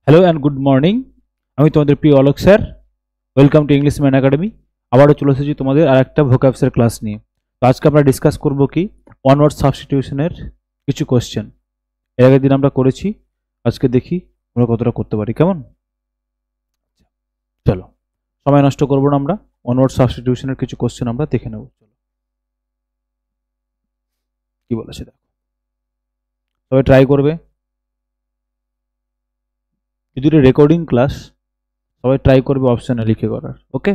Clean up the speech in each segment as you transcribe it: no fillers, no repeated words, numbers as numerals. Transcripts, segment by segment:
Hello and good morning. আমি তোমাদের প্রিয় Alok sir. Welcome to English man academy. আবারও চলে এসেছি তোমাদের আর একটা ভোকাবসের ক্লাস নিয়ে। তো আজকে আমরা ডিসকাস করব কি ওয়ান ওয়ার্ড সাবস্টিটিউশনের কিছু কোশ্চেন। এর আগের দিন আমরা করেছি, আজকে দেখি আমরা কতটা করতে পারি। কেমন? চলো, সময় নষ্ট করবো না, আমরা ওয়ান ওয়ার্ড সাবস্টিটিউশনের কিছু কোশ্চেন আমরা দেখে নেব। চলো কি বলেছে দেখো, সবাই ট্রাই করবে। যদি রেকর্ডিং ক্লাস, সবাই ট্রাই করবে অপশানে লিখে করার। ওকে,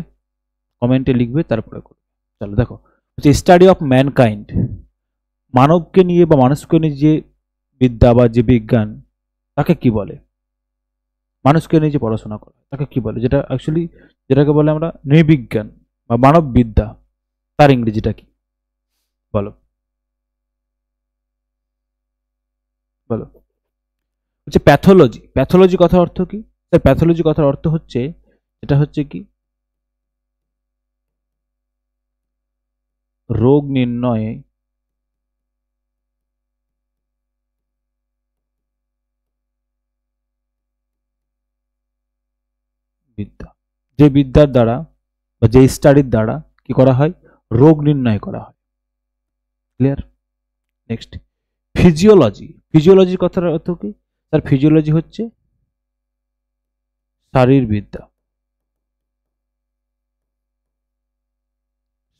কমেন্টে লিখবে, তারপরে করবে। চলো দেখো, হচ্ছে স্টাডি অফ ম্যানকাইন্ড, মানবকে নিয়ে বা মানুষকে নিয়ে যে বিদ্যা বা যে বিজ্ঞান, তাকে কি বলে? মানুষকে নিয়ে যে পড়াশোনা করে তাকে কি বলে? যেটা অ্যাকচুয়ালি যেটাকে বলে আমরা নৃবিজ্ঞান বা মানব বিদ্যা, তার ইংরেজিটা কি? বলো বলো। হচ্ছে প্যাথোলজি। প্যাথোলজি কথার অর্থ কি? প্যাথোলজি কথার অর্থ হচ্ছে, এটা হচ্ছে কি, রোগ নির্ণয়ে বিদ্যা, যে বিদ্যার দ্বারা বা যে স্টাডির দ্বারা কি করা হয়? রোগ নির্ণয় করা হয়। ক্লিয়ার? Next, physiology. ফিজিওলজির কথার অর্থ কি? তার ফিজিওলজি হচ্ছে শারীরবিদ্যা,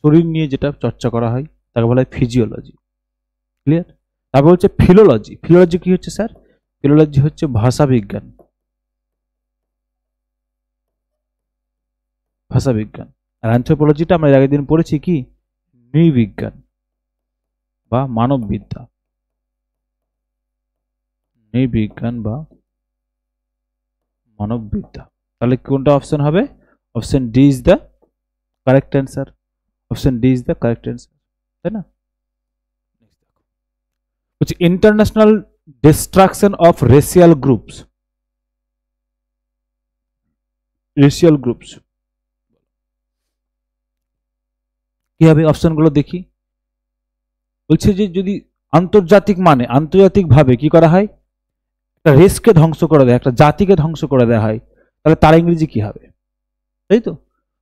শরীর নিয়ে যেটা চর্চা করা হয় তাকে বলা হয় ফিজিওলজি। ক্লিয়ার? তারপর হচ্ছে ফিলোলজি। ফিলোলজি কি হচ্ছে স্যার? ফিলোলজি হচ্ছে ভাষা বিজ্ঞান। ভাষা বিজ্ঞান। আর অ্যানথ্রোপোলজিটা আমরা এর আগের দিন পড়েছি কি? নৃবিজ্ঞান বা মানব বিদ্যা। নৃবিজ্ঞান বা মানব বিদ্যা। তাহলে কোনটা অপশন হবে? Option D is the correct answer. Option D is the correct answer, তাই না? হচ্ছে international destruction of racial groups. Racial groups কি হবে? অপশনগুলো দেখি। বলছে যে যদি আন্তর্জাতিক মানে আন্তর্জাতিকভাবে কি করা হয়, একটা রেসকে ধ্বংস করে দেয়, একটা জাতিকে ধ্বংস করে দেওয়া হয়, তাহলে তার ইংরেজি কি হবে? তাই তো।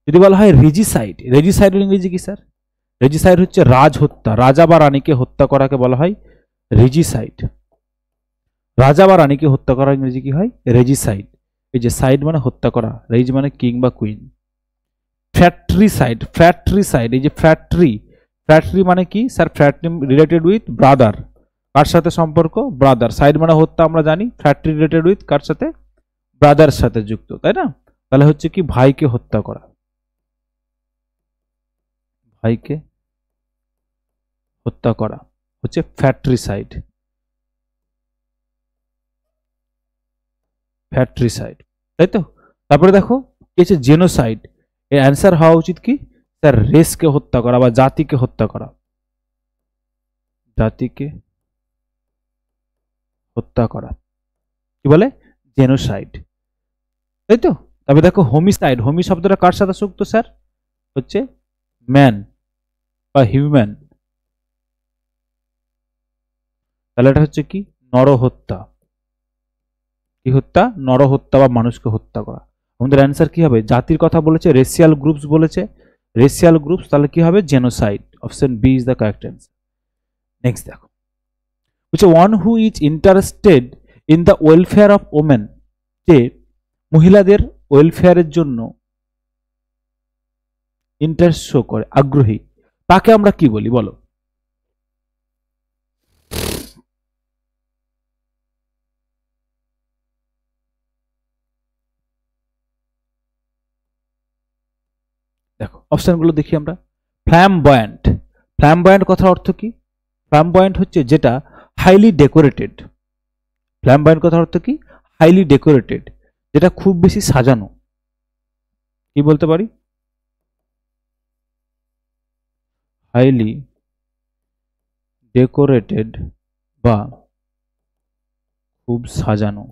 যদি বলা হয় রেজিসাইড, রেজিসাইডের ইংরেজি কি স্যার? রেজিসাইড হচ্ছে রাজ হত্যা, রাজা বা রানীকে হত্যা করাকে বলা হয় রেজিসাইড। রাজা বা রানীকে হত্যা করা ইংরেজি কি হয়? রেজিসাইড। এই যে সাইড মানে হত্যা করা, রেজ মানে কিং বা কুইন। ফ্যাট্রিসাইড, ফ্যাট্রিসাইড, এই যে ফ্যাট্রি, ফ্যাট্রি মানে কি স্যার? ফ্যাট্রি রিলেটেড উইথ ব্রাদার। কার সাথে সম্পর্ক? ব্রাদার। সাইড মানে হত্যা, আমরা জানি। ফ্যাট্রি রিলেটেড উইথ কার সাথে? ব্রাদার সাথে যুক্ত, তাই না? তাহলে হচ্ছে কি ভাইকে হত্যা করা, ভাইকে হত্যা করা হচ্ছে ফ্যাট্রিসাইড। ফ্যাট্রিসাইড, তাই তো। তারপরে দেখো কি হচ্ছে? জেনোসাইড। এর অ্যান্সার হওয়া উচিত কি স্যার? রেসকে হত্যা করা বা জাতিকে হত্যা করা, জাতিকে হত্যা করা কি বলে? জেনোসাইড, তাই তো। তারপরে দেখো হোমিসাইড। হোমি শব্দটা কার সাথে যুক্ত স্যার? হচ্ছে ম্যান বা হিউম্যান। তাহলে এটা হচ্ছে কি? নরহত্যা। কি হত্যা? নরহত্যা বা মানুষকে হত্যা করা। আমাদের অ্যান্সার কি হবে? জাতির কথা বলেছে, রেশিয়াল গ্রুপস বলেছে, রেশিয়াল গ্রুপস, তাহলে কি হবে? Genocide. Option B is the correct answer. Next দেখো, হচ্ছে one who is interested in the welfare of women, যে মহিলাদের ওয়েলফেয়ারের জন্য ইন্টারেস্ট শো করে, আগ্রহী, তাকে আমরা কি বলি? বলো। দেখো অপশনগুলো দেখি আমরা। ফ্ল্যামবয়েন্ট। ফ্ল্যামবয়েন্ট কথার অর্থ কি? ফ্ল্যামবয়েন্ট হচ্ছে যেটা হাইলি ডেকোরেটেড। ফ্ল্যামবয়েন্ট কথার অর্থ কি? হাইলি ডেকোরেটেড, যেটা খুব বেশি সাজানো। কি বলতে পারি? হাইলি ডেকোরেটেড বা খুব সাজানো,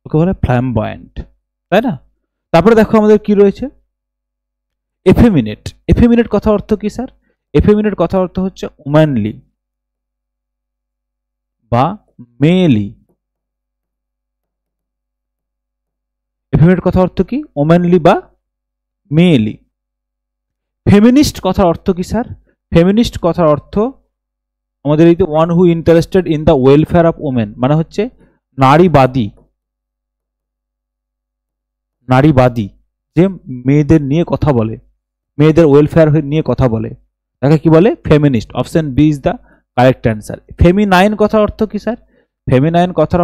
ওকে বলে ফ্ল্যামবয়েন্ট, তাই না? তারপরে দেখো আমাদের কি রয়েছে? এফেমিনেট। এফেমিনেট কথা অর্থ কি স্যার? এফেমিনেট কথা অর্থ হচ্ছে ওম্যানলি বা মেয়েলি। এফেমেট কথার অর্থ কি? ওম্যানলি বা মেয়েলি। ফেমিনিস্ট কথার অর্থ কি স্যার? ফেমিনিস্ট কথার অর্থ আমাদের এই one who interested in the welfare of women, মানে হচ্ছে নারীবাদী। নারীবাদী যে মেয়েদের নিয়ে কথা বলে, মেয়েদের ওয়েলফেয়ার নিয়ে কথা বলে, তাকে কি বলে? Feminist. Option B is the correct answer. Feminine কথার অর্থ কি স্যার? ফেমিনাইন কথার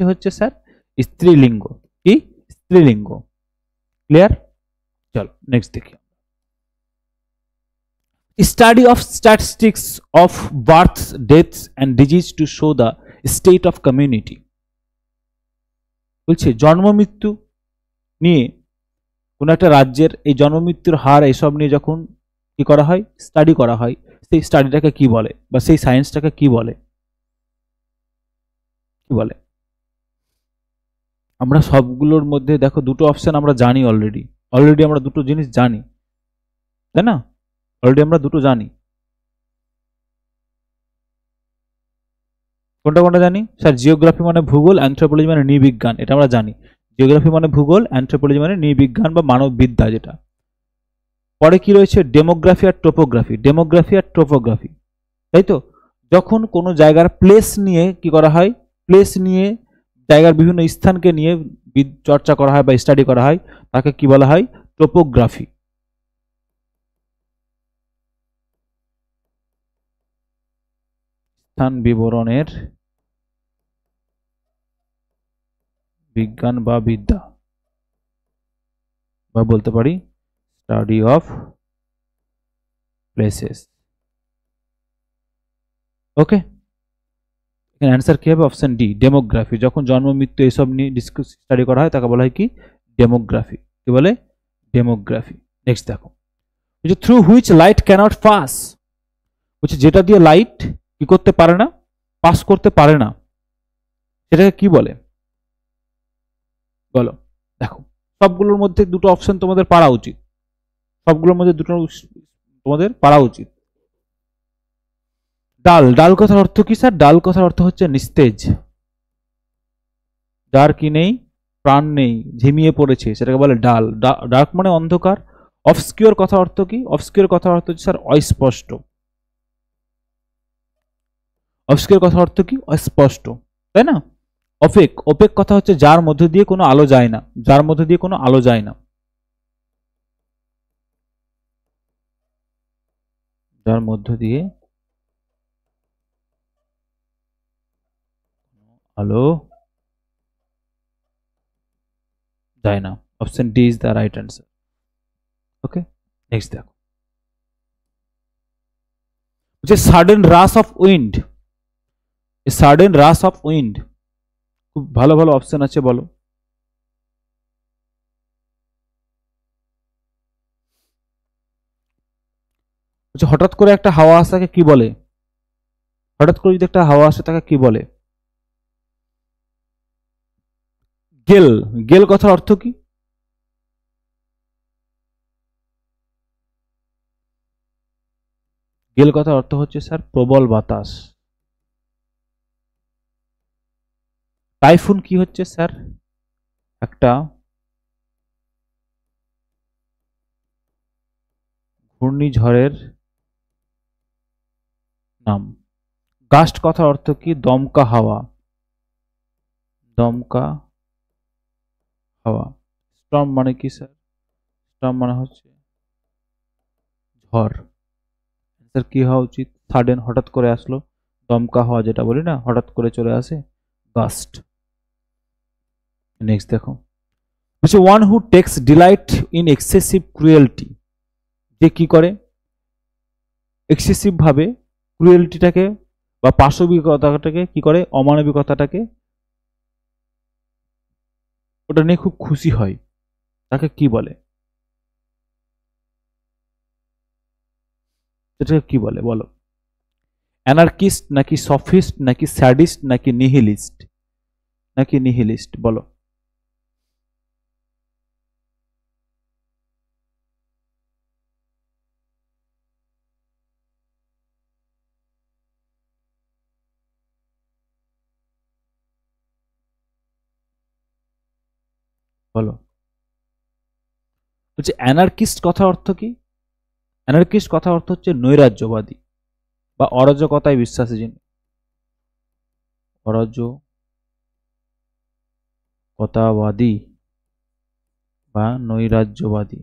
হচ্ছে স্যার স্ত্রীলিঙ্গ। কি? স্ত্রীলিঙ্গ। ক্লিয়ার? চলো নেক্সট দেখি। Study of statistics of births, deaths and disease to show the state of community. বলছে জন্ম মৃত্যু নিয়ে কোন একটা রাজ্যের এই জন্ম মৃত্যুর হার এইসব নিয়ে যখন কি করা হয়, স্টাডি করা হয়, সেই স্টাডিটাকে কি বলে বা সেই সায়েন্সটাকে কি বলে? কি বলে? আমরা সবগুলোর মধ্যে দেখো দুটো অপশন আমরা জানি অলরেডি আমরা দুটো জিনিস জানি, তাই না? অলরেডি আমরা দুটো জানি। কোনটা কোনটা জানি স্যার? জিওগ্রাফি মানে ভূগোল, অ্যানথ্রোপোলজি মানে নৃবিজ্ঞান, এটা আমরা জানি। জিওগ্রাফি মানে ভূগোল, অ্যানথ্রোপোলজি মানে নৃবিজ্ঞান বা মানববিদ্যা যেটা। পরে কি রয়েছে? ডেমোগ্রাফি আর টোপোগ্রাফি। ডেমোগ্রাফি আর টোপোগ্রাফি, তাই তো? যখন কোনো জায়গার প্লেস নিয়ে কি করা হয়, প্লেস নিয়ে জায়গার বিভিন্ন স্থানকে নিয়ে চর্চা করা হয় বা স্টাডি করা হয়, তাকে কি বলা হয়? টোপোগ্রাফি। স্থান বিবরণের বিজ্ঞান বা বিদ্যা, বা বলতে পারি স্টাডি অফ প্লেসেস। ওকে, এখানে অ্যান্সার কি হবে? Option D, demography. যখন জন্ম মৃত্যু এসব নিয়ে ডিসকাস স্টাডি করা হয় তাকে বলা হয় কি? ডেমোগ্রাফি। কি বলে? ডেমোগ্রাফি। নেক্সট দেখো, through which light cannot pass. বলছে যেটা দিয়ে লাইট কি করতে পারে না, পাস করতে পারে না, সেটাকে কি বলে? বলো। দেখো সবগুলোর মধ্যে দুটো অপশন তোমাদের পারা উচিত, সবগুলোর মধ্যে দুটো তোমাদের পারা উচিত। ডাল, ডাল কথার অর্থ কি স্যার? ডাল কথার অর্থ হচ্ছে নিস্তেজ, যার কি নেই, প্রাণ নেই, ঝিমিয়ে পড়েছে, সেটাকে বলে ডাল। ডার্ক মানে অন্ধকার। অবস্কিওর কথার অর্থ কি? অবস্কিওর কথার অর্থ হচ্ছে স্যার অস্পষ্ট। অবস্কিওর কথার অর্থ কি? অস্পষ্ট, তাই না? অপেক, অপেক কথা হচ্ছে যার মধ্যে দিয়ে কোনো আলো যায় না, যার মধ্যে দিয়ে কোনো আলো যায় না, যার মধ্য দিয়ে আলো যায় না। Option D is the right answer. Okay, next দেখো, হচ্ছে sudden rush of wind. Sudden rush of wind, খুব ভালো ভালো অপশন আছে, বলো। হচ্ছে হঠাৎ করে একটা হাওয়া আসাকে কি বলে? হঠাৎ করে যদি একটা হাওয়া আসে তাকে কি বলে? গেল। গেল কথার অর্থ কি? গেল কথার অর্থ হচ্ছে স্যার প্রবল বাতাস। টাইফুন কি হচ্ছে স্যার? একটা ঘূর্ণিঝড়ের নাম। গাস্ট কথার অর্থ কি? দমকা হাওয়া। দমকা হাওয়া। স্টর্ম মানে কি স্যার? স্টর্ম মানে হচ্ছে ঝড়। স্যার কি হওয়া উচিত? সাডেন, হঠাৎ করে আসলো। দমকা হাওয়া যেটা বলি না, হঠাৎ করে চলে আসে, গাস্ট। নেক্সট দেখো, হচ্ছে one who takes delight in excessive cruelty. যে কি করে এক্সেসিভ ভাবে ক্রুয়েলটিটাকে বা পাশবিকতাটাকে কি করে, অমানবিকতাটাকে, ওটা নিয়ে খুব খুশি হয়, তাকে কি বলে? সেটাকে কি বলে বলো? অ্যানার্কিস্ট নাকি সফিস্ট নাকি স্যাডিস্ট নাকি নিহিলিস্ট? নাকি নিহিলিস্ট, বলো। বলো। বলছে অ্যানার্কিস্ট কথা অর্থ কি? অ্যানার্কিস্ট কথা অর্থ হচ্ছে নৈরাজ্যবাদী বা অরাজকতায় বিশ্বাসী যিনি, অরাজকতাবাদী বা নৈরাজ্যবাদী।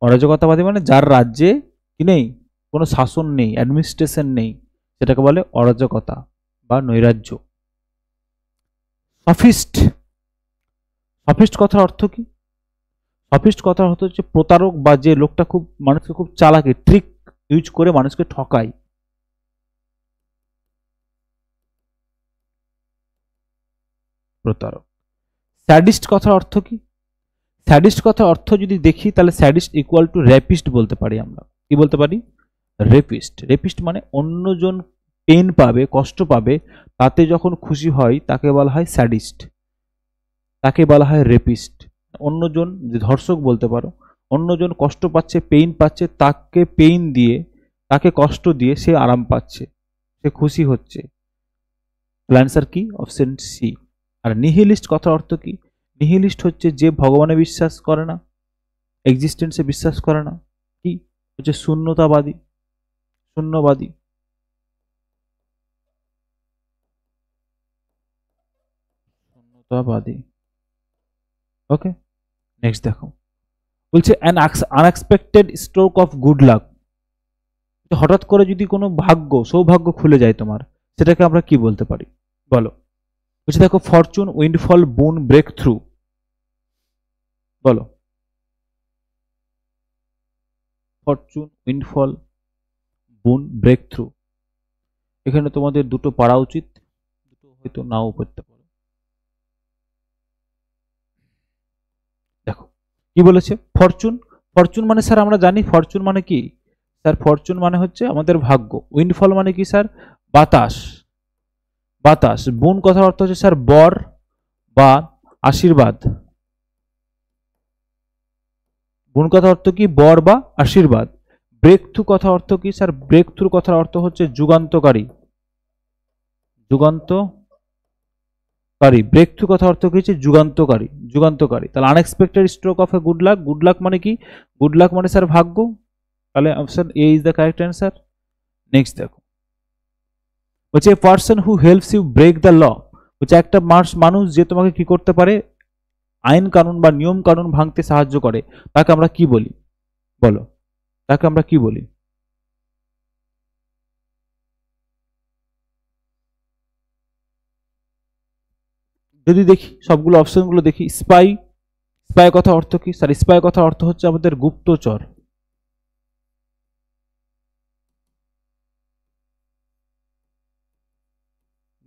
অরাজকতাবাদী মানে যার রাজ্যে কি নেই, কোনো শাসন নেই, অ্যাডমিনিস্ট্রেশন নেই, সেটাকে বলে অরাজকতা বা নৈরাজ্য। সফিস্ট, সফিস্ট কথার অর্থ কি? সফিস্ট কথার অর্থ হচ্ছে প্রতারক বা যে লোকটা খুব মানুষকে খুব চালাকি, ট্রিক ইউজ করে মানুষকে ঠকায়। প্রতারক। স্যাডিস্ট কথার অর্থ কি? স্যাডিস্ট কথার অর্থ যদি দেখি তাহলে স্যাডিস্ট ইকুয়াল টু র্যাপিস্ট বলতে পারি আমরা। কি বলতে পারি? রেপিস্ট। রেপিস্ট মানে অন্যজন পেন পাবে, কষ্ট পাবে, তাতে যখন খুশি হয় তাকে বলা হয় স্যাডিস্ট, তাকে বলা হয় রেপিস্ট। অন্যজন, যে ধর্ষক বলতে পারো, অন্যজন কষ্ট পাচ্ছে, পেইন পাচ্ছে, তাকে পেইন দিয়ে, তাকে কষ্ট দিয়ে সে আরাম পাচ্ছে, সে খুশি হচ্ছে। অ্যান্সার কি? Option C. আর নিহিলিস্ট কথার অর্থ কি? নিহিলিস্ট হচ্ছে যে ভগবানে বিশ্বাস করে না, এক্সিস্টেন্সে বিশ্বাস করে না, কি হচ্ছে শূন্যতাবাদী, শূন্যবাদী। শূন্যতাবাদী। ওকে, নেক্সট দেখো, বলছে an unexpected stroke of good luck. হঠাৎ করে যদি কোনো ভাগ্য, সৌভাগ্য খুলে যায় তোমার, সেটাকে আমরা কি বলতে পারি বলো? বলছে দেখো, ফরচুন, উইন্ডফল, বুন, ব্রেক থ্রু। বলো। ফরচুন, উইন্ডফল, বুন, ব্রেক থ্রু। এখানে তোমাদের দুটো পারা উচিত, দুটো হয়তো নাও পড়তে পারো। দেখো কি বলেছে, ফরচুন। ফরচুন মানে স্যার আমরা জানি ফরচুন মানে কি স্যার, ফরচুন মানে হচ্ছে আমাদের ভাগ্য। উইন্ডফল মানে কি স্যার? বাতাস, বাতাস। বুন কথার অর্থ হচ্ছে স্যার বর বা আশীর্বাদ। বুন কথার অর্থ কি? বর বা আশীর্বাদ। ব্রেক থ্রু কথা অর্থ কি স্যার? ব্রেক থ্রু কথার অর্থ হচ্ছে যুগান্তকারী, যুগান্তকারী। ব্রেক থ্রু কথা অর্থ কি হচ্ছে? যুগান্তকারী, যুগান্তকারী। তাহলে unexpected stroke of a good luck, good luck মানে কি? গুড লাক মানে স্যার ভাগ্য। তাহলে option A is the correct answer. Next দেখো, বলছে a person who helps you break the law. বলছে একটা মানুষ যে তোমাকে কি করতে পারে, আইন কানুন বা নিয়ম কানুন ভাঙতে সাহায্য করে, তাকে আমরা কি বলি বলো? তাকে আমরা কি বলি? যদি দেখি সবগুলো অপশনগুলো দেখি, স্পাই। স্পাই কথা অর্থ কি স্যার? স্পাই কথা অর্থ হচ্ছে আমাদের গুপ্তচর,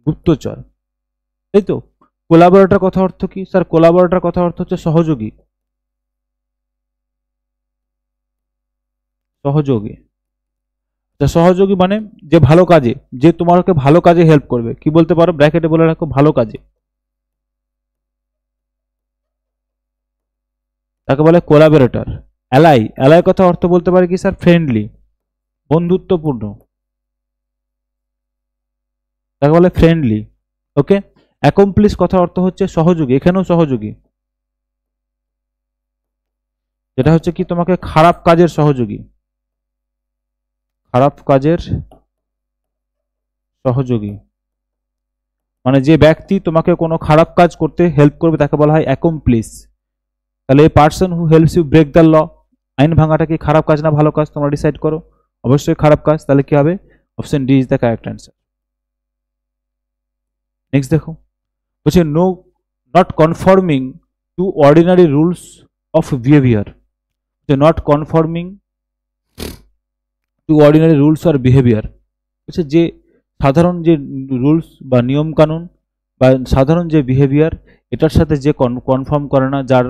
গুপ্তচর, তাই তো। কোলাবোরেটর কথা অর্থ কি স্যার? কোলাবোরেটর কথা অর্থ হচ্ছে সহযোগী, সহযোগী। সহযোগী মানে যে ভালো কাজে, যে তোমাকে ভালো কাজে হেল্প করবে, কি বলতে পারো? ব্র্যাকেটে বলে রাখো ভালো কাজে, তাকে বলে কোলাবোরেটর। অ্যালাই, অ্যালাই কথা অর্থ বলতে পারে কি স্যার? ফ্রেন্ডলি, বন্ধুত্বপূর্ণ, তাকে বলে ফ্রেন্ডলি। ওকে। অ্যাকমপ্লিশ কথা অর্থ হচ্ছে সহযোগী, এখানেও সহযোগী, যেটা হচ্ছে কি তোমাকে খারাপ কাজের সহযোগী, খারাপ কাজের সহযোগী। মানে যে ব্যক্তি তোমাকে কোনো খারাপ কাজ করতে হেল্প করবে তাকে বলা হয় অ্যাকমপ্লিশ। তাহলে এই person who helps you break the law, আইন ভাঙাটা কি খারাপ কাজ না ভালো কাজ? তোমরা ডিসাইড করো। অবশ্যই খারাপ কাজ, তাহলে কি হবে? Option D is the correct answer. Next দেখো, বলছে no, not conforming to ordinary rules of behaviour. Not conforming to ordinary rules আর বিহেভিয়ার হচ্ছে যে সাধারণ যে রুলস বা নিয়ম কানুন বা সাধারণ যে বিহেভিয়ার, এটার সাথে যে কনফার্ম করে না, যার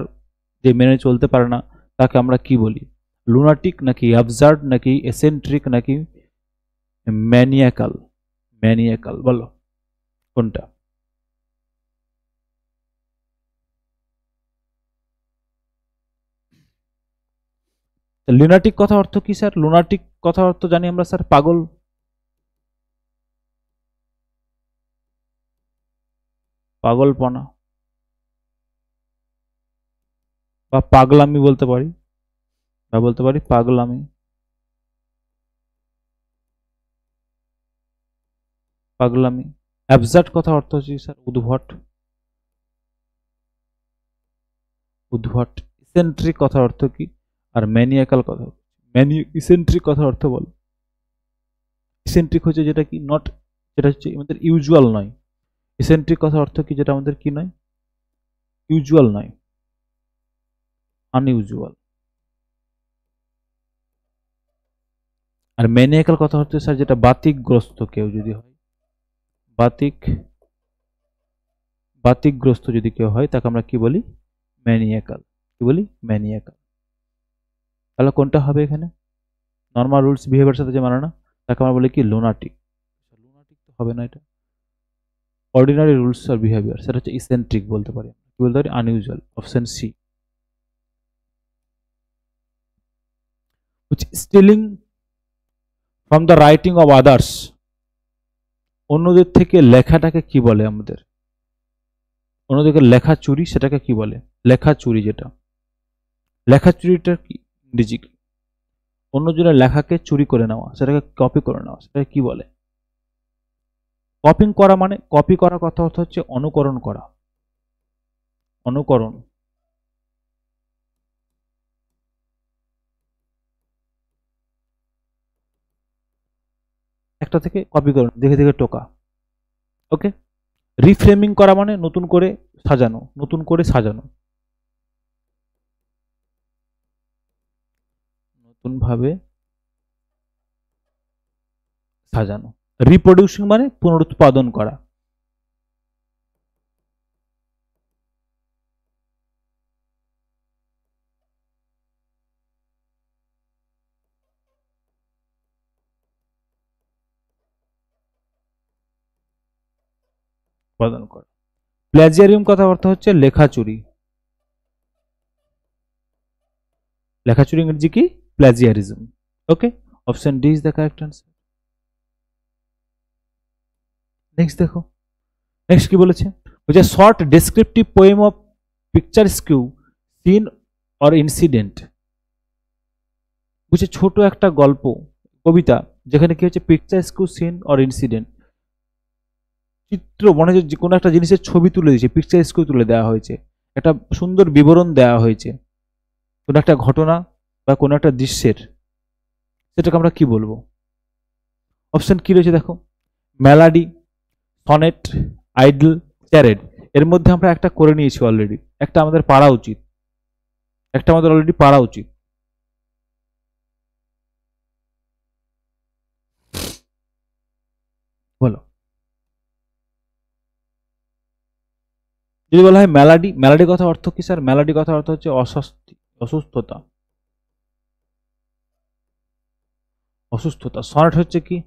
যে মেনে চলতে পারে না, তাকে আমরা কি বলি? লুনাটিক নাকি অ্যাবসার্ড নাকি এসেন্ট্রিক নাকি ম্যানিয়াকাল? ম্যানিয়াকাল বলো কোনটা? লুনাটিক কথা অর্থ কি স্যার? লুনাটিক কথা অর্থ জানি আমরা স্যার পাগল, পাগলপনা। বা পাগলামি বলতে পারি, বা বলতে পারি পাগলামি, পাগলামি। অ্যাবসার্ড কথা অর্থ হচ্ছে স্যার উদ্ভট, উদ্ভট। ইসেন্ট্রিক কথা অর্থ কি? আর ম্যানিয়াকাল কথা, ইসেন্ট্রিক কথা অর্থ বল। ইসেন্ট্রিক হচ্ছে যেটা কি নট, যেটা হচ্ছে আমাদের ইউজুয়াল নয়। ইসেন্ট্রিক কথা অর্থ কি? যেটা আমাদের কি নয়, ইউজুয়াল নয়, আনইউজুয়াল। আর ম্যানিয়াকাল কথা হচ্ছে স্যার যেটা বাতিকগ্রস্ত কেউ যদি হয়, বাতিকগ্রস্ত যদি কেউ হয় তাকে আমরা কি বলি? ম্যানিয়াকাল। কি বলি? ম্যানিয়াকাল। তাহলে কোনটা হবে এখানে? নর্মাল রুলস বিহেভিয়ার সাথে যে মানে না, তাকে আমরা বলি কি? লুনাটিক। লুনাটিক তো হবে না, এটা অর্ডিনারি রুলস আর বিহেভিয়ার, সেটা হচ্ছে ইসেন্ট্রিক বলতে পারি। কি বলতে পারি? Unusual. Option c. Stealing from the writing of others, অন্যদের থেকে লেখাটাকে কি বলে? আমাদের অন্যদেরকে লেখা চুরি, সেটাকে কি বলে? লেখা চুরি। যেটা লেখা চুরিটা কি ইংরেজি কি? অন্যজনের লেখাকে চুরি করে নেওয়া, সেটাকে কপি করে নেওয়া, সেটাকে কি বলে? কপিং করা মানে, কপি করা কথা অর্থ হচ্ছে অনুকরণ করা, অনুকরণ। একটা থেকে কপি করে, দেখে দেখে টোকা। ওকে। রিফ্রেমিং করা মানে নতুন করে সাজানো, নতুন করে সাজানো, নতুন ভাবে সাজানো। রিপ্রোডিউসিং মানে পুনরুৎপাদন করা। উৎপাদন করা। প্ল্যাজিয়ারিয়াম কথা অর্থ হচ্ছে লেখা চুরি। লেখা চুরি ইংরেজি কি? Plagiarism. Okay, option D is the correct answer. Next দেখো, নেক্সট কি বলেছে? বলছে short descriptive poem of picturesque scene or incident. বুঝছে ছোট একটা গল্প, কবিতা, যেখানে কি হচ্ছে picturesque scene or incident, চিত্র মনে হচ্ছে কোনো একটা জিনিসের ছবি তুলে দিয়েছে, পিকচার স্কিউ তুলে দেওয়া হয়েছে, একটা সুন্দর বিবরণ দেওয়া হয়েছে কোনো একটা ঘটনা বা কোনো একটা দৃশ্যের, সেটাকে আমরা কি বলবো? অপশন কি রয়েছে দেখো, মেলাডি, সনেট, আইডল, চ্যারেড। এর মধ্যে আমরা একটা করে নিয়েছি অলরেডি, একটা আমাদের পারা উচিত, একটা আমাদের অলরেডি পারা উচিত। বলো। যদি বলা হয় মেলাডি, মেলাডি কথা অর্থ কি স্যার? মেলাডি কথা অর্থ হচ্ছে অস্বস্তি, অসুস্থতা, অসুস্থতা। সনেট হচ্ছে কি?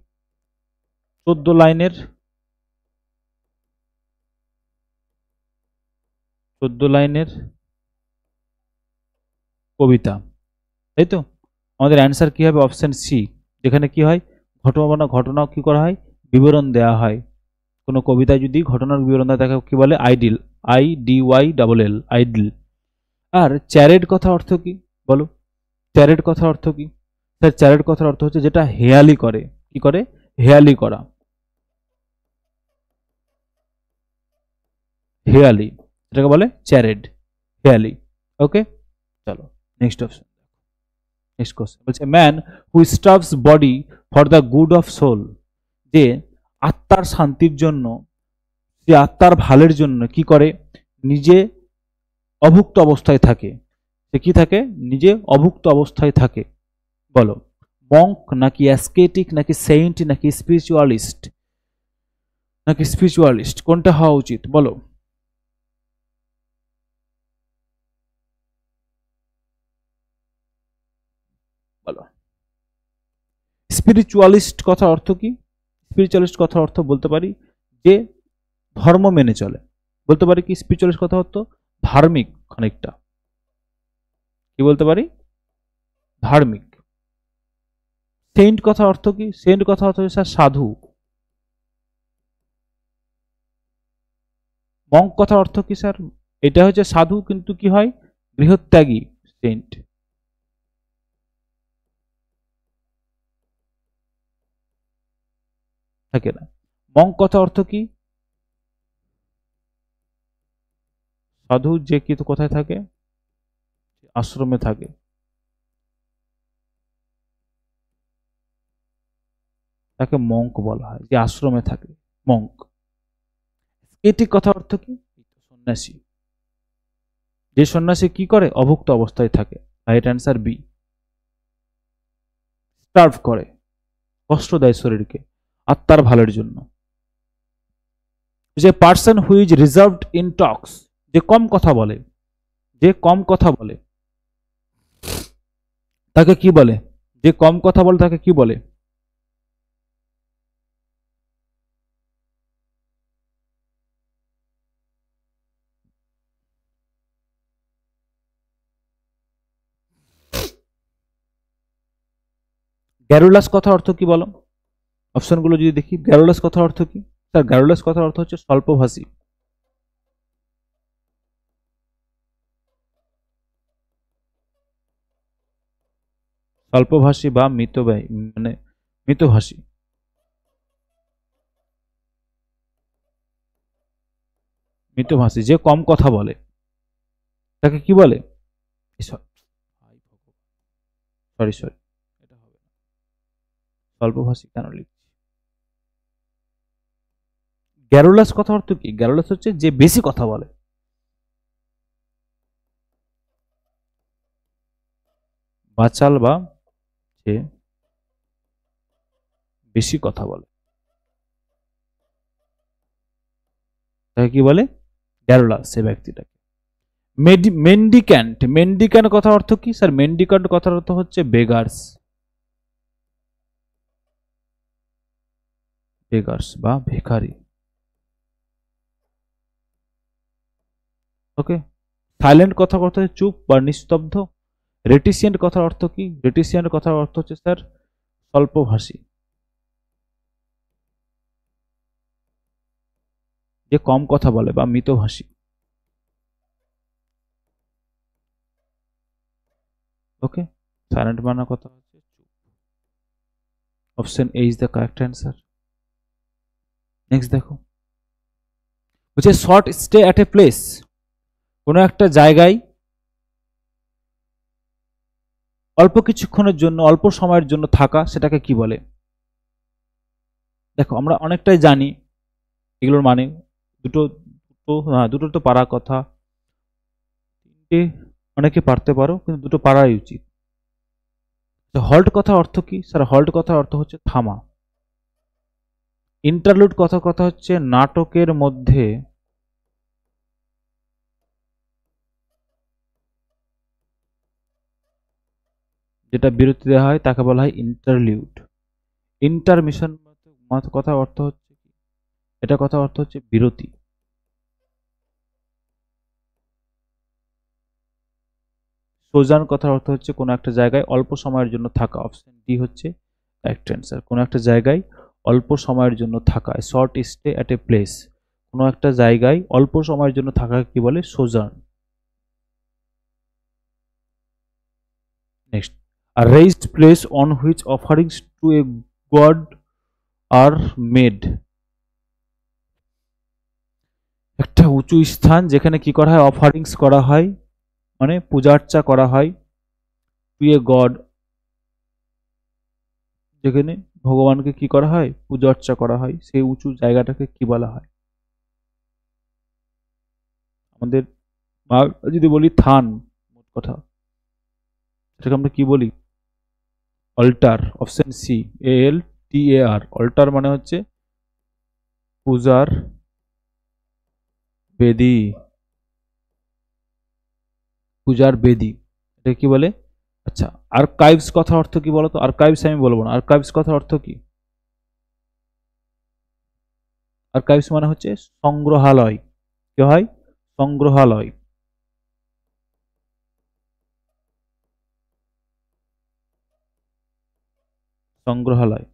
14 লাইনের, 14 লাইনের কবিতা, তাই তো? আমাদের অ্যান্সার কি হবে? অপশন সি, যেখানে কি হয় ঘটনা, ঘটনা কি করা হয়? বিবরণ দেওয়া হয়। কোনো কবিতায় যদি ঘটনার বিবরণ দেয় তাকে কি বলে? Idyll, IDYLL, idyll. আর চ্যারেড কথা অর্থ কি বলো? চ্যারেড কথা অর্থ কি স্যার? চ্যারেড কথার অর্থ হচ্ছে যেটা হেয়ালি করে। কি করে? হেয়ালি করা, হেয়ালি, এটাকে বলে চ্যারেড, হেয়ালি। ওকে, চলো নেক্সট অপশন, নেক্সট কোশ্চেন বলছে man who starves body for the good of soul. যে আত্মার শান্তির জন্য, যে আত্মার ভালের জন্য কি করে? নিজে অভুক্ত অবস্থায় থাকে। সে কি থাকে? নিজে অভুক্ত অবস্থায় থাকে। বলো, মঙ্ক নাকি অ্যাসকেটিক নাকি সেইন্ট নাকি স্পিরিচুয়ালিস্ট, নাকি স্পিরিচুয়ালিস্ট, কোনটা হওয়া উচিত বলো? বলো। স্পিরিচুয়ালিস্ট কথা অর্থ কি? স্পিরিচুয়ালিস্ট কথা অর্থ বলতে পারি যে ধর্ম মেনে চলে, বলতে পারি কি স্পিরিচুয়ালিস্ট কথা অর্থ ধার্মিক খানিকটা, কি বলতে পারি? ধার্মিক। সেন্ট কথা অর্থ কি? সেন্ট কথা অর্থ হচ্ছে সাধু। মঙ্ক কথা অর্থ কি স্যার? এটা হচ্ছে সাধু, কিন্তু কি হয় গৃহত্যাগী সেন্ট। থাকে না। মঙ্ক কথা অর্থ কি? সাধু যে কি তো কোথায় থাকে? আশ্রমে থাকে। তাকে মঙ্ক বলা হয়, যে আশ্রমে থাকে, মঙ্ক। এটি কথা অর্থ কি? সন্ন্যাসী। যে সন্ন্যাসী কি করে? অভুক্ত অবস্থায় থাকে। Right answer B. স্টার্ভ করে, কষ্ট দেয় শরীরকে আত্মার ভালোর জন্য। যে person who is reserved in talks, যে কম কথা বলে, যে কম কথা বলে তাকে কি বলে? যে কম কথা বলে তাকে কি বলে? গ্যারুলাস কথা অর্থ কি বলো? অপশনগুলো যদি দেখি, গ্যারুলাস কথা অর্থ কি? স্যার গ্যারুলাস কথা অর্থ হচ্ছে স্বল্পভাষী। স্বল্পভাষী বা মিতব্যয়ী, মানে মিতভাষী। মিতভাষী, যে কম কথা বলে তাকে কি বলে? সরি সরি, এটা হবে না। স্বল্পভাষী কেন লিখছি? গ্যারুলাস কথা অর্থ কি? গ্যারুলাস হচ্ছে যে বেশি কথা বলে। বাচাল বা যে বেশি কথা বলে তাকে কি বলে? গ্যারুলাস, সে ব্যক্তিটাকে। মেন্ডিক্যান্ট, মেন্ডিক্যান্ট কথা অর্থ কি? স্যার মেন্ডিক্যান্ট কথার অর্থ হচ্ছে বেগার্স, বেগার্স বা ভিখারি। ওকে। সাইলেন্ট কথা অর্থ হচ্ছে চুপ বা নিস্তব্ধ। রেটিসিয়েন্ট কথার অর্থ কি? রেটিসিয়েন্ট কথার অর্থ হচ্ছে স্যার স্বল্পভাষী, যে কম কথা বলে বা মিতভাষী। ওকে। সাইলেন্ট মানার কথা হচ্ছে চুপ। Option A is the correct answer. Next দেখো, হচ্ছে short stay at a place, কোনো একটা জায়গায় অল্প কিছুক্ষণের জন্য, অল্প সময়ের জন্য থাকা, সেটাকে কি বলে? দেখো আমরা অনেকটাই জানি এগুলোর মানে। দুটো, দুটো তো পারার কথা। তিনটে অনেকে পারতে পারো, কিন্তু দুটো পারাই উচিত। হল্ট কথা অর্থ কি? স্যার হল্ট কথা অর্থ হচ্ছে থামা। ইন্টারলুড কথা কথা হচ্ছে নাটকের মধ্যে যেটা বিরতি দেওয়া হয় তাকে বলা হয় ইন্টারলিউড। ইন্টারমিশন কথা অর্থ হচ্ছে, এটা কথা অর্থ হচ্ছে বিরতি। সোজান কথার অর্থ হচ্ছে কোনো একটা জায়গায় অল্প সময়ের জন্য থাকা। অপশন ডি হচ্ছে কারেক্ট অ্যান্সার। কোনো একটা জায়গায় অল্প সময়ের জন্য থাকা, short stay at a place, কোনো একটা জায়গায় অল্প সময়ের জন্য থাকা কি বলে? Sojourn. Next, a raised place on which offerings to a god are made, একটা উঁচু স্থান যেখানে কি করা হয়? অফারিংস করা হয়, মানে পূজা অর্চা করা হয়। টু এ গড, যেখানে ভগবানকে কি করা হয়? পূজা অর্চা করা হয়, সেই উঁচু জায়গাটাকে কি বলা হয়? আমাদের যদি বলি থান, মোট কথা সেটাকে আমরা কি বলি? Altar. Option c, ALTAR। Altar মানে হচ্ছে পূজার বেদি, পূজার বেদি, এটা কি বলে? আচ্ছা, আর্কাইভস কথা অর্থ কি বলতো? আর্কাইভস আমি বলবো না, আর্কাইভস কথা অর্থ কি? আর্কাইভস মানে হচ্ছে সংগ্রহালয়। কি হয়? সংগ্রহালয়। সংগ্রহালয়।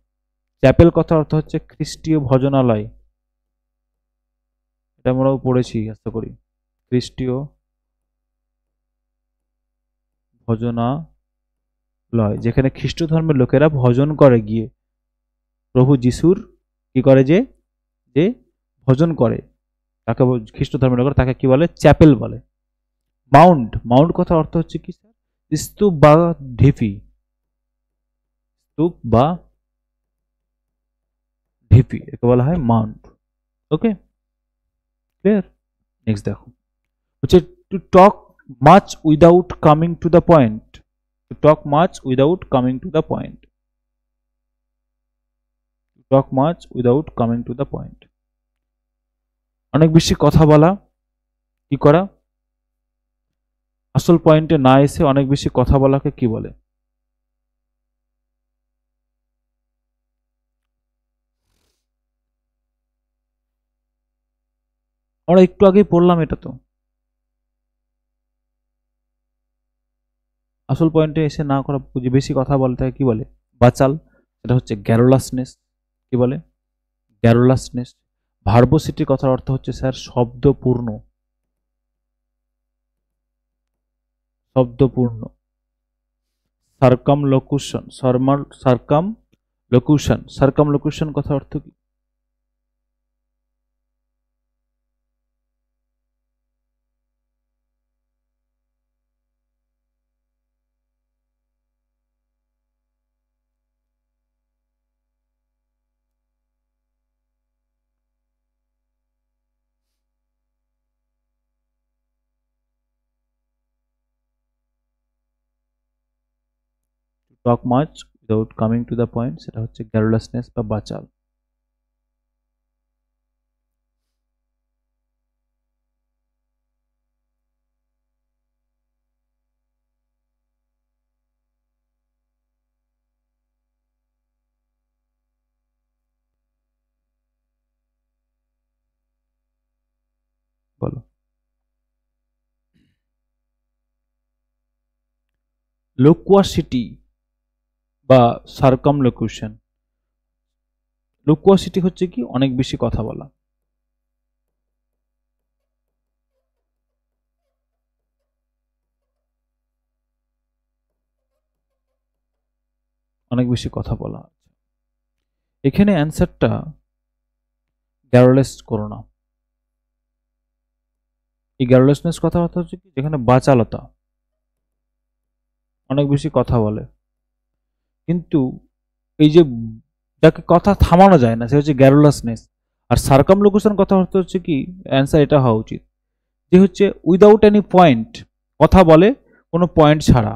চ্যাপেল কথা অর্থ হচ্ছে খ্রিস্টীয় ভজনালয়। এটা আমরাও পড়েছি আশা করি। খ্রিস্টীয় ভজনালয়, যেখানে খ্রিস্ট ধর্মের লোকেরা ভজন করে গিয়ে প্রভু যিশুর কি করে, যে যে ভজন করে, তাকে খ্রিস্ট ধর্মের লোকেরা তাকে কি বলে, চ্যাপেল বলে। মাউন্ট, মাউন্ট কথা অর্থ হচ্ছে কি স্যার, স্তূপ বা ঢিপি, স্তূপ বা ঢিপি, একে বলা হয় মাউন্ট। ওকে, ক্লিয়ার। নেক্সট দেখো হচ্ছে to talk much without coming to the point, to talk much without coming to the point, talk much without coming to the point, অনেক বেশি কথা বলা, কি করা, আসল পয়েন্টে না এসে অনেক বেশি কথা বলাকে কি বলে? আমরা একটু আগেই পড়লাম এটা তো, আসল পয়েন্টে এসে না করা, যে বেশি কথা বলে তাকে কি বলে? বাচাল। এটা হচ্ছে গ্যারোলাসনেস, কি বলে? গ্যারোলাসনেস। ভার্বোসিটির কথার অর্থ হচ্ছে স্যার শব্দপূর্ণ, শব্দপূর্ণ। সার্কামলোকুশন, সার্কামলোকুশন, সার্কামলোকুশন কথা অর্থ কি? Talk much without coming to the point, সেটা হচ্ছে গ্যারোলাসনেস বা বাচাল। বলো। লোকুয়াসিটি বা সার্কামলোকুশন, লোকুয়াসিটি হচ্ছে কি, অনেক বেশি কথা বলা। অনেক বেশি কথা বলা। এখানে অ্যান্সারটা গ্যারোলেস করো না। এই গ্যারোলেসনেস কথাবার্তা হচ্ছে কি, যেখানে বাচালতা, অনেক বেশি কথা বলে, কিন্তু এই যে যাকে কথা থামানো যায় না, সে হচ্ছে গ্যারোলাসনেস। আর সার্কামলোকুশন কথা অর্থ হচ্ছে কি, অ্যান্সার এটা হওয়া উচিত যে হচ্ছে উইদাউট এনি পয়েন্ট, কথা বলে কোনো পয়েন্ট ছাড়া,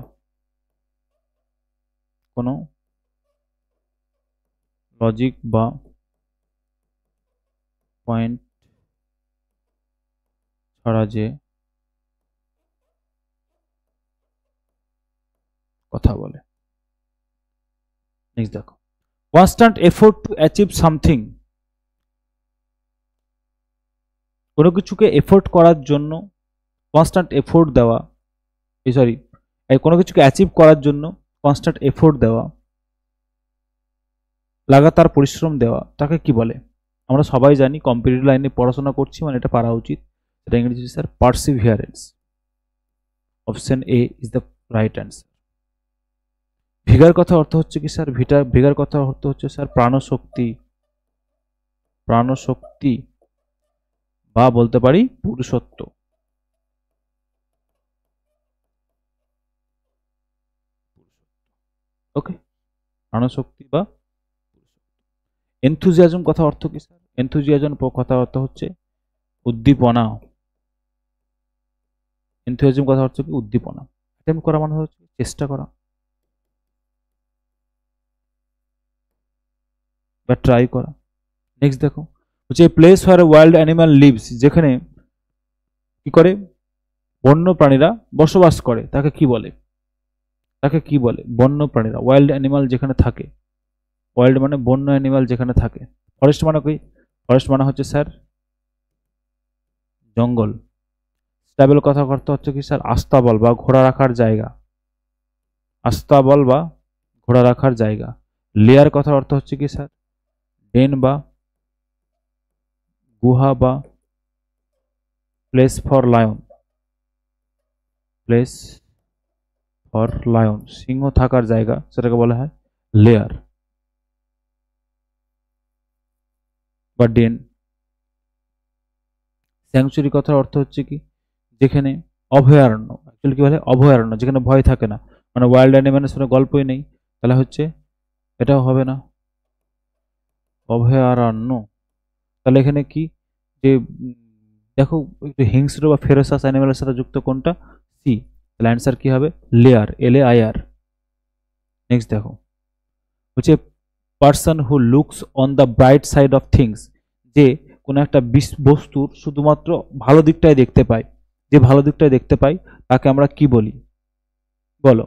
কোনো লজিক বা পয়েন্ট ছাড়া যে কথা বলে। নেক্সট দেখো, constant effort to achieve something, কোনো কিছুকে এফোর্ট করার জন্য কনস্ট্যান্ট এফোর্ট দেওয়া, সরি, কোনো কিছুকে অ্যাচিভ করার জন্য কনস্ট্যান্ট এফোর্ট দেওয়া, লাগাতার পরিশ্রম দেওয়া, তাকে কি বলে? আমরা সবাই জানি, কম্পিটিটিভ লাইনে পড়াশোনা করছি মানে এটা পারা উচিত। এটা ইংরেজি sir perseverance. Option A is the right answer. Vigour কথা অর্থ হচ্ছে কি স্যার, ভিগার কথা অর্থ হচ্ছে স্যার প্রাণশক্তি, প্রাণশক্তি বা বলতে পারি পুরুষত্ব। ওকে, প্রাণশক্তি বা এনথুজিয়াজম কথা অর্থ কি স্যার? এনথুজিয়াজম কথা অর্থ হচ্ছে উদ্দীপনা। এনথুজিয়াজম কথা অর্থ কি? উদ্দীপনা। অ্যাটেম্প্ট করা মানে হচ্ছে চেষ্টা করা বা ট্রাই করা। নেক্সট দেখো হচ্ছে place where wild animal lives, যেখানে কি করে বন্য প্রাণীরা বসবাস করে, তাকে কি বলে? তাকে কি বলে? বন্য প্রাণীরা, ওয়াইল্ড অ্যানিমাল যেখানে থাকে, ওয়াইল্ড মানে বন্য অ্যানিমাল যেখানে থাকে। ফরেস্ট মানে কি? ফরেস্ট মানে হচ্ছে স্যার জঙ্গল। স্ট্যাবল কথা অর্থ হচ্ছে কি স্যার আস্তাবল বা ঘোড়া রাখার জায়গা, আস্তাবল বা ঘোড়া রাখার জায়গা। লেয়ার কথার অর্থ হচ্ছে কি স্যার ডেন বা গুহা বা place for lion, place for lion, সিংহ থাকার জায়গা, সেটাকে বলা হয় লেয়ার বা ডেন। স্যাংচুরি কথার অর্থ হচ্ছে কি, যেখানে অভয়ারণ্য, অ্যাকচুয়ালি কি বলে অভয়ারণ্য, যেখানে ভয় থাকে না, মানে ওয়াইল্ড অ্যানিমেলের কোনো গল্পই নেই, তাহলে হচ্ছে এটাও হবে না, অভয়ারণ্য। তাহলে এখানে কি যে দেখো একটু হিংস্র বা ফেরোসাস অ্যানিমেলের সাথে যুক্ত কোনটা, সি, তাহলে অ্যান্সার কি হবে লেয়ার, LAIR। নেক্সট দেখো হচ্ছে person who looks on the bright side of things, যে কোনো একটা বস্তুর শুধুমাত্র ভালো দিকটাই দেখতে পায়, যে ভালো দিকটাই দেখতে পায় তাকে আমরা কি বলি, বলো,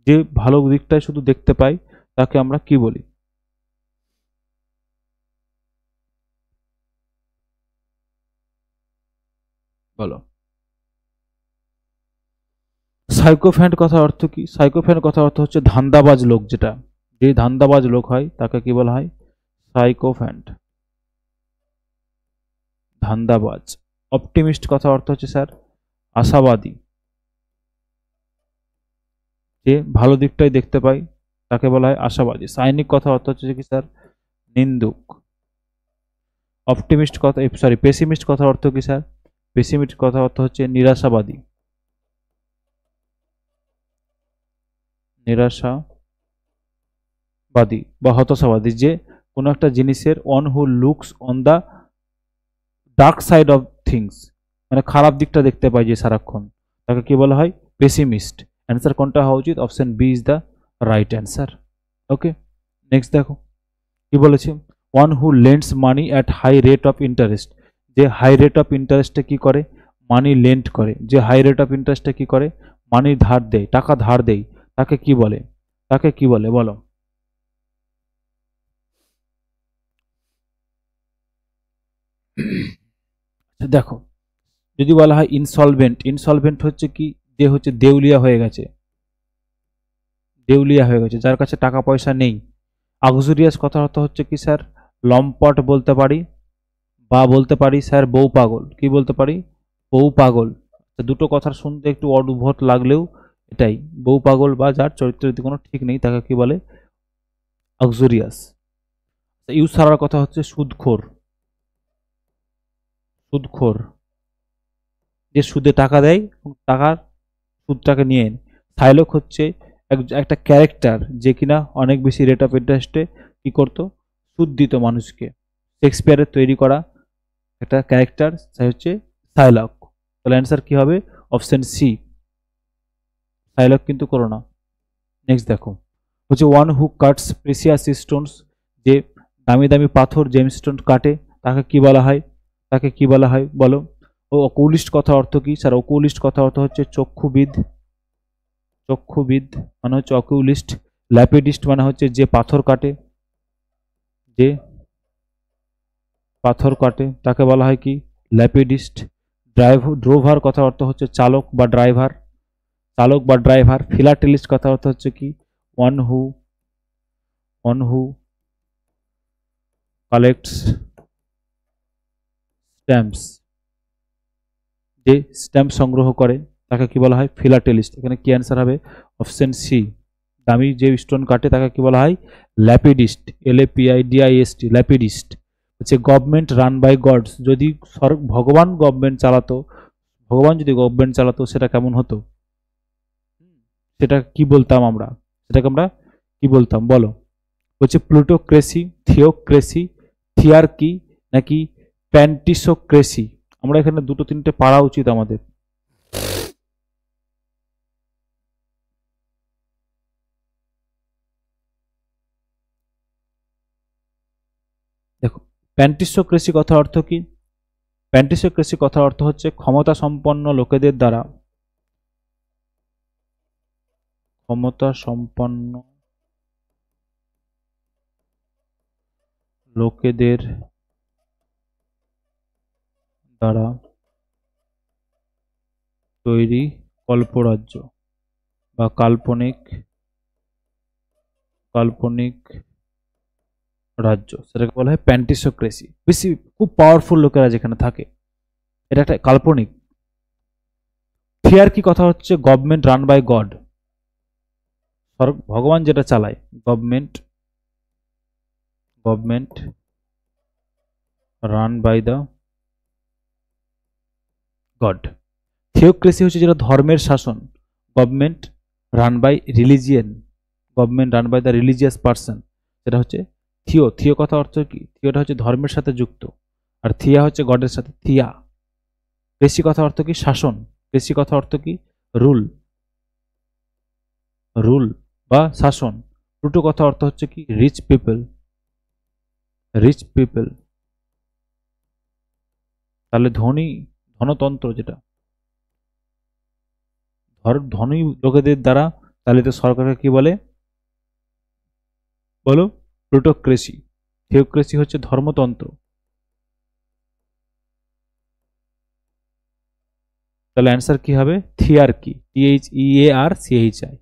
যে ভালো দিকটাই শুধু দেখতে পায় তাকে আমরা কি বলি, বলো। সাইকোফ্যান্ট কথা অর্থ কি, সাইকোফ্যান্ট কথা অর্থ হচ্ছে ধান্দাবাজ লোক, যেটা যে ধান্দাবাজ লোক হয় তাকে কি বলা হয়, সাইকোফ্যান্ট, ধান্দাবাজ। অপটিমিস্ট কথা অর্থ হচ্ছে স্যার আশাবাদী, যে ভালো দিকটাই দেখতে পাই তাকে বলা হয় আশাবাদী। সাইনিক কথা অর্থ হচ্ছে কি স্যার নিন্দুক। অপটিমিস্ট কথা, সরি পেসিমিস্ট কথা অর্থ কি স্যার, পেসিমিস্ট কথা অর্থ হচ্ছে নিরাশাবাদী, নিরাশাবাদী বা হতাশাবাদী, যে কোনো একটা জিনিসের on who looks on the dark side of things, মানে খারাপ দিকটা দেখতে পাই যে সারাক্ষণ, তাকে কি বলা হয় পেসিমিস্ট। অ্যান্সার কোনটা হওয়া উচিত, option B is the right answer. Okay, next দেখো কি বলেছে, one who lends money at high rate of interest, যে হাই রেট অফ ইন্টারেস্টে কি করে, মানি লেন্ড করে, যে হাই রেট অফ ইন্টারেস্টে কি করে, মানি ধার দেয়, টাকা ধার দেয়, তাকে কি বলে, তাকে কি বলে বলো। দেখো যদি বলা হয় ইনসলভেন্ট, ইনসলভেন্ট হচ্ছে কি, যে হচ্ছে দেউলিয়া হয়ে গেছে, দেউলিয়া হয়ে গেছে, যার কাছে টাকা পয়সা নেই। আগজুরিয়াস কথা অর্থ হচ্ছে কি স্যার লম্পট বলতে পারি, বা বলতে পারি স্যার বউ পাগল, কি বলতে পারি বউ পাগল। দুটো কথার শুনতে একটু অদ্ভুত লাগলেও এটাই, বউ পাগল বা যার চরিত্রের কোনো ঠিক নেই তাকে কি বলে আগজুরিয়াস। ইউসারার কথা হচ্ছে সুদখোর, সুদখোর, যে সুদে টাকা দেয় এবং টাকার সুদটাকে নিয়ে নেয়। সাইলক হচ্ছে একটা ক্যারেক্টার যে কিনা অনেক বেশি রেট অফ ইন্টারেস্টে কি করতো, সুদ দিত মানুষকে। শেক্সপিয়ারের তৈরি করা একটা ক্যারেক্টার হচ্ছে সাইলক। তাহলে অ্যান্সার কি হবে, অপশন সি, সাইলক কিন্তু করো না। নেক্সট দেখো হচ্ছে ওয়ান হু কাটস প্রেসিয়াস স্টোনস, যে দামি দামি পাথর জেমস্টোন কাটে তাকে কি বলা হয়, তাকে কি বলা হয় বলো। ও অকুলিস্ট কথা অর্থ কি স্যার, অকুলিস্ট কথা অর্থ হচ্ছে চক্ষুবিদ, চক্ষুবিদ মানে হচ্ছে অকুলিস্ট। ল্যাপিডিস্ট মানে হচ্ছে যে পাথর কাটে, যে পাথর কাটে তাকে বলা হয় কি ল্যাপিডিস্ট। ড্রোভার কথা অর্থ হচ্ছে চালক বা ড্রাইভার, চালক বা ড্রাইভার। ফিলাটেলিস্ট কথা অর্থ হচ্ছে কি ওয়ান হু কালেক্টস স্ট্যাম্পস, যে স্ট্যাম্প সংগ্রহ করে তাকে কি বলা হয় ফিলাটেলিস্ট। এখানে কি অ্যান্সার হবে, অপশন সি, দামি যে স্টোন কাটে তাকে কি বলা হয় ল্যাপিডিস্ট, LAPIDIST, ল্যাপিডিস্ট। হচ্ছে গভর্নমেন্ট রান বাই গডস, যদি ভগবান গভর্নমেন্ট চালাতো, ভগবান যদি গভর্নমেন্ট চালাতো সেটা কেমন হতো, সেটা কি বলতাম আমরা, সেটাকে আমরা কি বলতাম বলো। হচ্ছে প্লুটোক্রেসি, থিওক্রেসি, থিয়ার্কি নাকি প্যান্টিসোক্রেসি। আমরা এখানে দুটো তিনটে পারা উচিত আমাদের। দেখো প্যান্টিসোক্রেসি কথা অর্থ কি, প্যান্টিসোক্রেসি কথা অর্থ হচ্ছে ক্ষমতা সম্পন্ন লোকেদের দ্বারা, ক্ষমতা সম্পন্ন লোকেদের দ্বারা তৈরি কল্পরাজ্য বা কাল্পনিক, কাল্পনিক রাজ্য, সেটাকে বলা হয় প্যান্টিসোক্রেসি। বেশি খুব পাওয়ারফুল লোকেরা যেখানে থাকে, এটা একটা কাল্পনিক। থিয়ার্কি কথা হচ্ছে গভর্নমেন্ট রান বাই গড, ভগবান যেটা চালায়, government run by the god. Theocracy হচ্ছে যেটা ধর্মের শাসন, government run by religion, government run by the religious person, সেটা হচ্ছে থিও। থিও কথা অর্থ কি? থিওটা হচ্ছে ধর্মের সাথে যুক্ত, আর থিয়া হচ্ছে গডের সাথে, থিয়া। ক্রেসি কথা অর্থ কি? শাসন। ক্রেসি কথা অর্থ কি? রুল, রুল বা শাসন। প্লুটো কথা অর্থ হচ্ছে কি? Rich people, rich people. তাহলে ধনী, ধনতন্ত্র যেটা ধনী লোকেদের দ্বারা চালিত সরকারকে কি বলে? বলো? প্লুটোক্রেসি। থিওক্রেসি হচ্ছে ধর্মতন্ত্র। তাহলে অ্যান্সার কি হবে? থিয়ার্কি, THEARCHI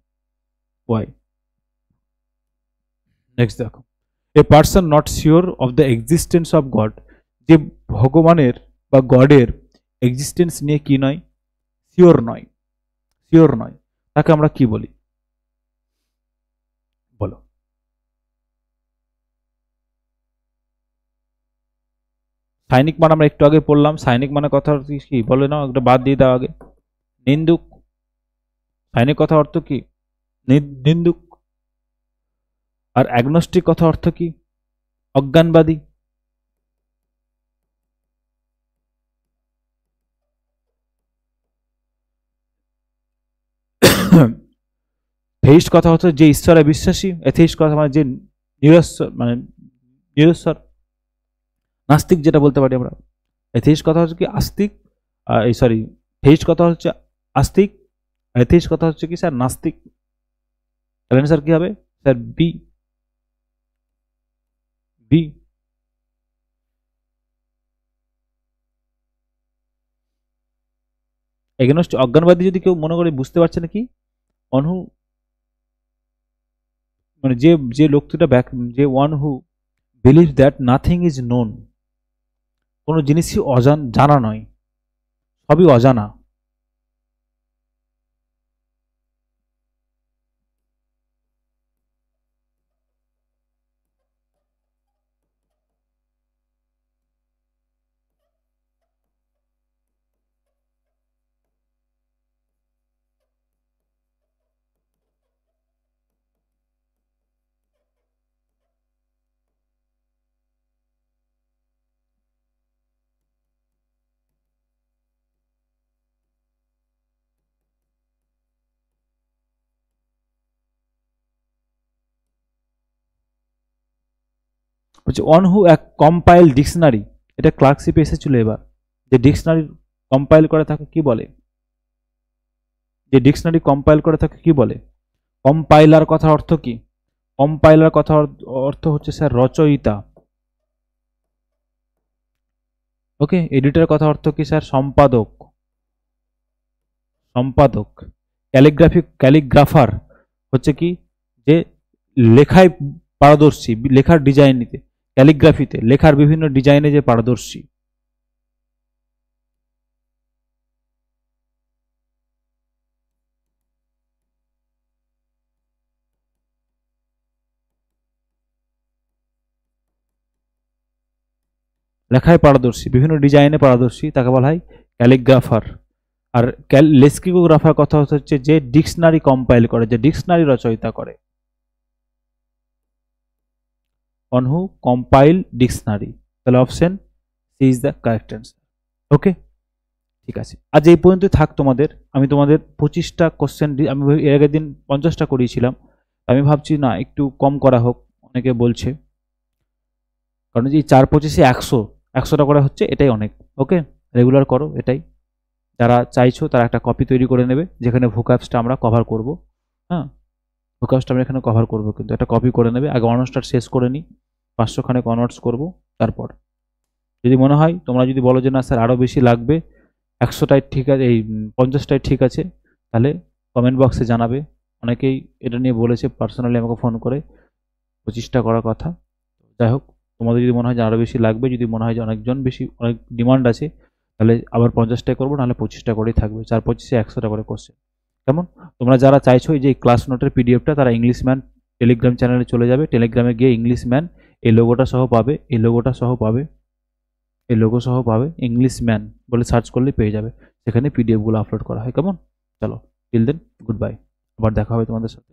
ওয়াই। নেক্সট দেখো, a person not sure of the existence of god, যে ভগবানের বা গডের এক্সিস্টেন্স নিয়ে কি নয়? শিওর নয়, শিওর নয়, তাকে আমরা কি বলি? বলো? সাইনিক মানে আমরা একটু আগে পড়লাম, সাইনিক মানে কথা কি বলে না, একটা বাদ দিয়ে দাও আগে। নিন্দুক। সাইনিক কথা অর্থ কি? নিন্দুক। আর অ্যাগনস্টিক কথা অর্থ কি? অজ্ঞানবাদী। থেইস্ট কথা হচ্ছে যে ঈশ্বরে বিশ্বাসী। এথেইস্ট কথা মানে যে নিরস্বর, মানে নিরস্বর, নাস্তিক যেটা বলতে পারি আমরা। এথেইস্ট কথা হচ্ছে কি? আস্তিক। এই সরি, থেইস্ট কথা হচ্ছে আস্তিক, এথেইস্ট কথা হচ্ছে কি স্যার? নাস্তিক। তাহলে স্যার কি হবে? Sir b, b. এগেনস্ট অজ্ঞানবাদী যদি কেউ মনে করে বুঝতে পারছে না কি অনহু, মানে যে যে লোকটা যে one who believe that nothing is known, কোনো জিনিসই জানা নয়, সবই অজানা। হচ্ছে অন হু এক কম্পাইল ডিকশনারি, এটা ক্লার্কশিপে এসেছিল এবার। যে ডিকশনারি কম্পাইল করে তাকে কি বলে? যে ডিকশনারি কম্পাইল করে তাকে কি বলে? কম্পাইলার কথা অর্থ কি? কম্পাইলার কথা অর্থ হচ্ছে স্যার রচয়িতা। ওকে। এডিটর কথা অর্থ কি স্যার? সম্পাদক, সম্পাদক। ক্যালিগ্রাফার হচ্ছে কি? যে লেখায় পারদর্শী, লেখার ডিজাইন নিতে, ক্যালিগ্রাফিতে লেখার বিভিন্ন ডিজাইনে যে পারদর্শী। লেখায় পারদর্শী, বিভিন্ন ডিজাইনে পারদর্শী, তাকে বলা হয় ক্যালিগ্রাফার। আর লেক্সিকোগ্রাফার কথা হচ্ছে যে ডিকশনারি কম্পাইল করে, যে ডিকশনারি রচয়িতা করে। One who compile dictionary. তাহলে option C is the correct answer. Okay, ঠিক আছে। আজ এই পর্যন্ত থাক তোমাদের। আমি তোমাদের 25টা কোশ্চেন, আমি এর আগের দিন 50টা করিয়েছিলাম, আমি ভাবছি না একটু কম করা হোক, অনেকে বলছে, কারণ যে 4-25-এ 100টা করা হচ্ছে, এটাই অনেক। ওকে, রেগুলার করো এটাই। যারা চাইছো তারা একটা কপি তৈরি করে নেবে, যেখানে ভোকাবসটা আমরা কভার করব। হ্যাঁ, ভোকাবসটা আমরা এখানে কভার করব, কিন্তু একটা কপি করে নেবে। আগে অনার্সটা শেষ করে নিই, 500 খানেক অনার্স করব, তারপর যদি মনে হয়, তোমরা যদি বলো যে না স্যার আরও বেশি লাগবে, 100টাই ঠিক আছে, এই 50টাই ঠিক আছে, তাহলে কমেন্ট বক্সে জানাবে। অনেকেই এটা নিয়ে বলেছে পার্সোনালি আমাকে ফোন করে 25টা করার কথা। যাই হোক, তোমাদের যদি মনে হয় যে আরও বেশি লাগবে, যদি মনে হয় যে অনেকজন বেশি, অনেক ডিমান্ড আছে, তাহলে আবার 50টাই করবো, নাহলে 25টা করেই থাকবে। 4-25-এ 100টা করে কোশ্চেন। কেমন? তোমরা যারা চাইছো এই যে ক্লাস নোটের পিডিএফটা, তারা ইংলিশ ম্যান টেলিগ্রাম চ্যানেলে চলে যাবে। টেলিগ্রামে গিয়ে ইংলিশ ম্যান এই লোগোটা সহ পাবে, এই লোগোটা সহ পাবে, এই লোগো সহ পাবে, ইংলিশ ম্যান বলে সার্চ করলে পেয়ে যাবে। সেখানে পিডিএফ গুলো আপলোড করা হয়। কেমন? চলো, টিল দেন গুড বাই, আবার দেখা হবে তোমাদের সাথে।